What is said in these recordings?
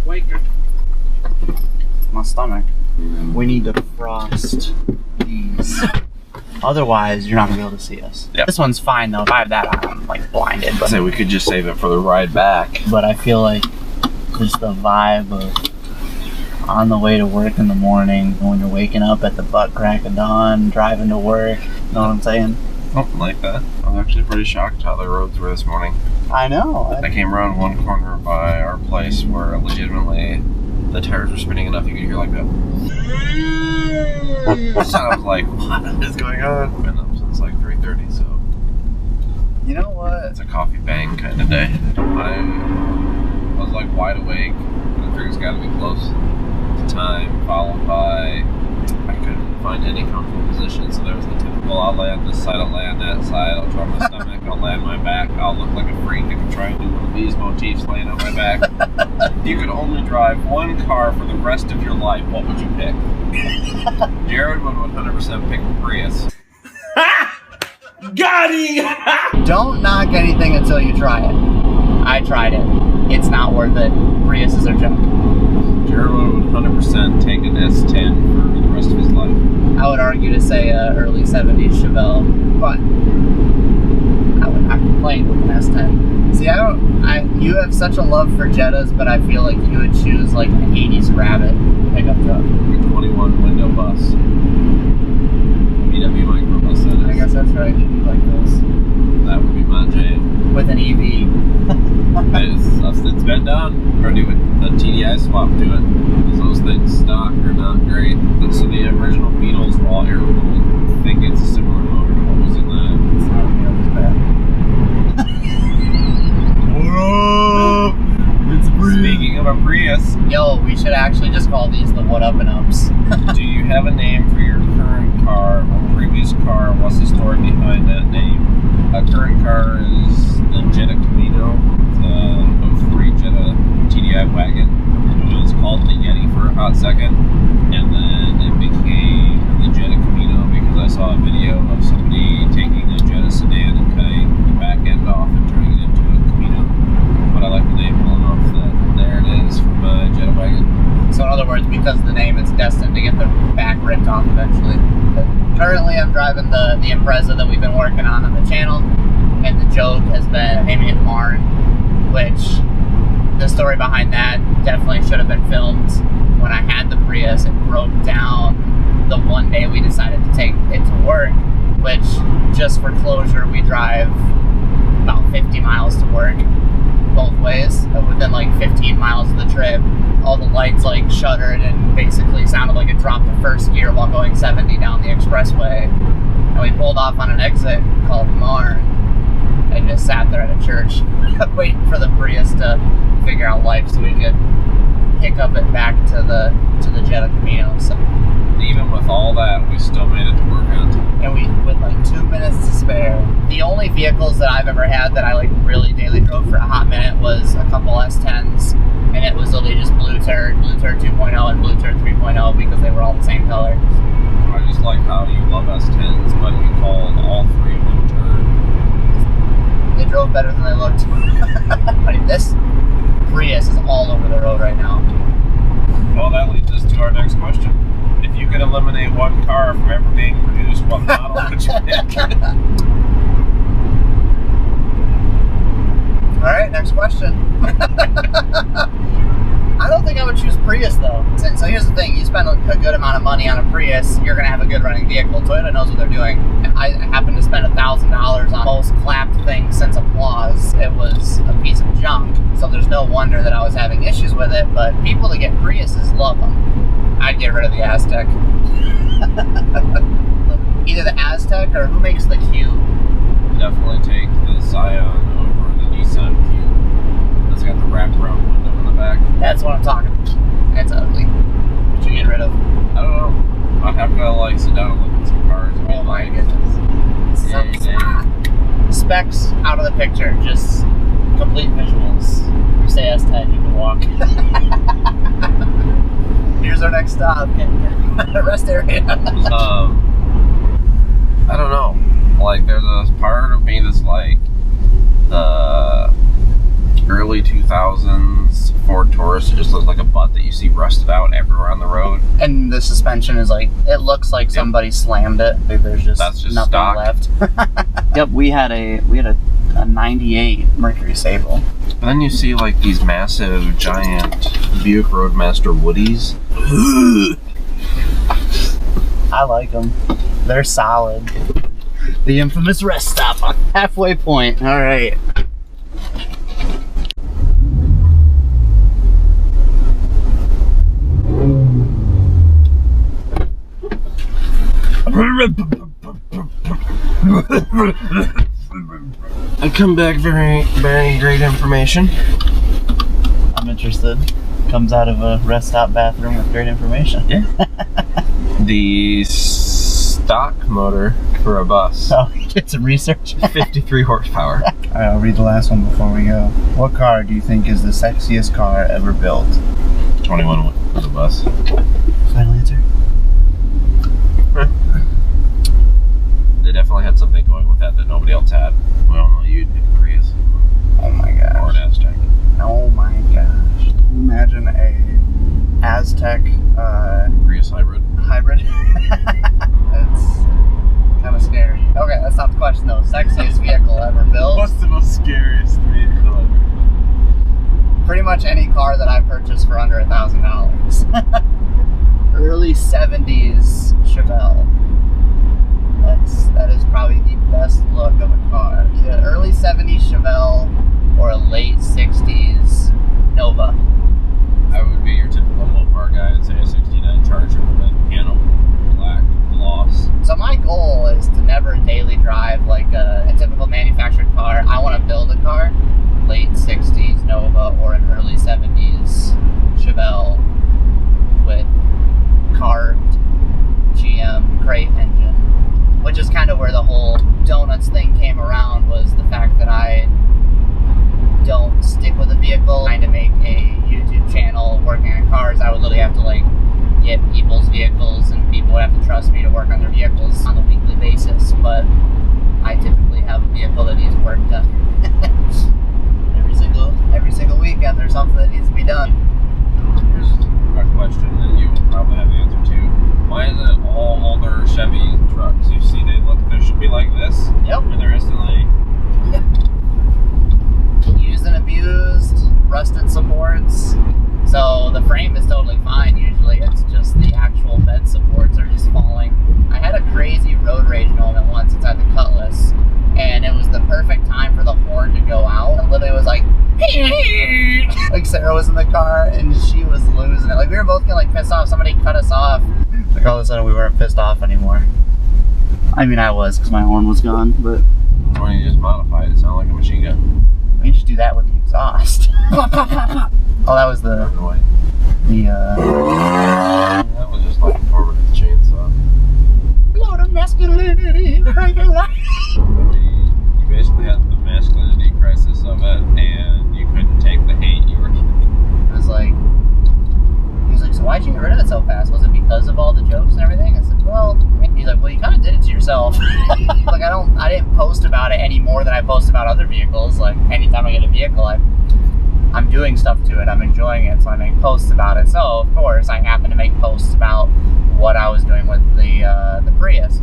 Waker. My stomach. We need to frost these. Otherwise, you're not gonna be able to see us. Yep. This one's fine though. If I have that, I'm like blinded. But I say we could just save it for the ride back. But I feel like just the vibe of on the way to work in the morning, when you're waking up at the butt crack of dawn, driving to work. You know what I'm saying? Something like that. I was actually pretty shocked how the roads were this morning. I know. I came around one corner by our place where legitimately the tires were spinning enough you could hear like that. So I was like, what is going on? Been up since like 3:30, so. You know what? It's a coffee bang kind of day. I was like wide awake. I figured it's gotta be close to time, followed by I couldn't find any comfortable position, so there was the typical I'll lay on this side, I'll lay on that side, I'll drop my stomach, I'll lay on my back, I'll look like a freak if I try and do one of these motifs laying on my back. You could only drive one car for the rest of your life, what would you pick? Jared would 100% pick the Prius. Got him! Don't knock anything until you try it. I tried it. It's not worth it. Priuses are junk. Jared would 100% take an S10 for the rest of his life. I would argue to say early 70s Chevelle, but I would not complain with an S10. See, you have such a love for Jettas, but I feel like you would choose like an 80s Rabbit pickup truck. A 21 window bus. VW microbus, that is. I guess that's right, you like those. That would be my jam. With an EV. It's been done. We're going to do a TDI swap to it. Because those things stock are not great. So the original Beetles were all air-cooled. I think it's a similar motor to what was in that. It's not nearly as bad. What up? It's Prius. Speaking of a Prius. Yo, we should actually just call these the What Up and Ups. Do you have a name for your current car or previous car? What's the story behind that name? Our current car is the Jetta Camino. It's a 03 Jetta TDI wagon. It was called the Yeti for a hot second, and then it became the Jetta Camino because I saw a video of somebody taking a Jetta sedan and cutting the back end off and turning it into a Camino. But I like the name well enough that there it is for my Jetta wagon. So in other words, because of the name, it's destined to get the back ripped off eventually. But currently, I'm driving the Impreza that we've been working on the channel, and the joke has been naming it Marn, which the story behind that definitely should have been filmed. When I had the Prius, it broke down the one day we decided to take it to work, which, just for closure, we drive about 50 miles to work both ways. Within like 15 miles of the trip, all the lights like shuddered and basically sounded like it dropped the first gear while going 70 down the expressway. And we pulled off on an exit called Marn and just sat there at a church waiting for the Prius to figure out life so we could hiccup it back to the Jetta Camino. So even with all that, we still made it to work on time. And we, with like 2 minutes to spare. The only vehicles that I've ever had that I like really daily drove for a hot minute was a couple S10s, and it was literally just Blue Turd 2.0 and Blue Turd 3.0 because they were all the same color. I just like how you love S10s, but you called all three Blue Turd. They drove better than they looked. I mean, this Prius is all over the road right now. Well, that leads us to our next question. If you could eliminate one car from ever being produced, what model would you pick? Alright, next question. I don't think I would choose Prius though. So here's the thing, you spend a good amount of money on a Prius, you're going to have a good running vehicle. Toyota knows what they're doing. I happened to spend $1,000 on the most clapped thing since Applause. It was a piece of junk, so there's no wonder that I was having issues with it, but people that get Priuses love them. I'd get rid of the Aztec. Either the Aztec or who makes the Cube? Definitely take the Scion over the Nissan Cube. It's got the wraparound window in the back. That's what I'm talking about. That's ugly. What you get rid of? I don't know. I'd have to like sit down and look at some cars. And Oh my goodness. Specs out of the picture, just complete visuals. You say S10, you can walk. Here's our next stop. Rest area. I don't know. Like, there's a part of me that's like the early 2000s Ford Taurus. It just looks like a butt that you see rusted out everywhere on the road. And the suspension is like, it looks like somebody slammed it. There's just, That's just nothing stock. left. Yep, we had a 98 Mercury Sable. But then you see like these massive, giant Buick Roadmaster Woodies. I like them. They're solid. The infamous rest stop on Halfway Point. All right. I come back very great information. I'm interested. Comes out of a rest stop bathroom with great information. Yeah. The stock motor for a bus. Oh, did some research. 53 horsepower. Alright, I'll read the last one before we go. What car do you think is the sexiest car ever built? 21 for the bus. Final answer. They definitely had something going with that nobody else had. We all know you'd pick a Prius. Oh my Or gosh. an Aztec. Oh my gosh. Imagine a Aztec Prius hybrid. hybrid. That's kind of scary. Okay, that's not the question though. Sexiest vehicle ever built? What's the most scariest vehicle ever? Pretty much any car that I purchased for under $1,000. Early 70s Chevelle. That is probably the best look of a car. Either early 70s Chevelle or a late 60s Nova. I would be your typical Mopar guy and say a 69 Charger with a piano black gloss. So my goal is to never daily drive like a typical manufactured car. I want to build a car, late 60s Nova or an early 70s Chevelle with carved GM crate engine, which is kind of where the whole donuts thing came around, was the fact that I don't stick with a vehicle. Trying to make a YouTube channel working on cars, I would literally have to like get people's vehicles and people would have to trust me to work on their vehicles on a weekly basis, but I typically have a vehicle that needs work done. every single weekend there's something that needs to be done. Here's a question that you will probably have the answer to. Why is it all older Chevy trucks? You see, they should be like this. Yep. And they're instantly. Used and abused, rusted supports. So the frame is totally fine usually, it's just the actual bed supports are just falling. I had a crazy road rage moment once inside the Cutlass, and it was the perfect time for the horn to go out. And literally was like, like Sarah was in the car and she was losing it. Like we were both getting like pissed off, somebody cut us off. Like all of a sudden we weren't pissed off anymore. I mean I was, because my horn was gone, but Why don't you just modify it to sound like a machine gun? we just do that with the exhaust. Pop, pop, pop, pop. Oh, that was the That was just like a forward with the chainsaw. Blood of masculinity, crank it loud. You basically had the masculinity crisis of it, and you couldn't take the hate you were. I was like, he was like, so why'd you get rid of it so fast? Was it because of all the jokes and everything? I said, well, he's like, well, you kind of did it to yourself. Like, I didn't post about it any more than I post about other vehicles. Like, anytime I get a vehicle, I'm doing stuff to it. I'm enjoying it, so I make posts about it. So, of course, I happen to make posts about what I was doing with the Prius.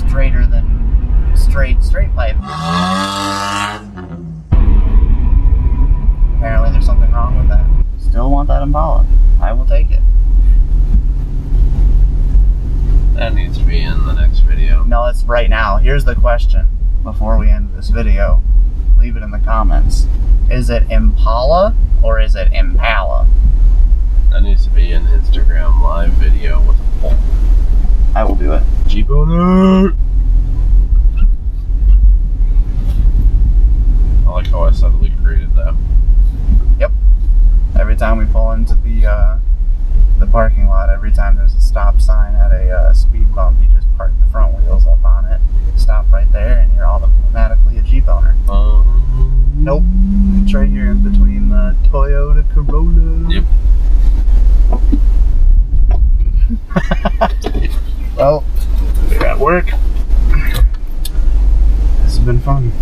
Straighter than straight pipe. Apparently, there's something wrong with that. Still want that Impala. I will take it. That needs to be in the next video. No, it's right now. Here's the question before we end this video. Leave it in the comments. Is it Impala or is it Impala? That needs to be an Instagram live video with a poll. I will do it. Jeep owner! I like how I suddenly created that. Yep. Every time we pull into the parking lot, every time there's a stop sign at a speed bump, you just park the front wheels up on it, stop right there, and you're automatically a Jeep owner. Nope. It's right here in between the Toyota Corolla. Yep. Well, we got work. This has been fun.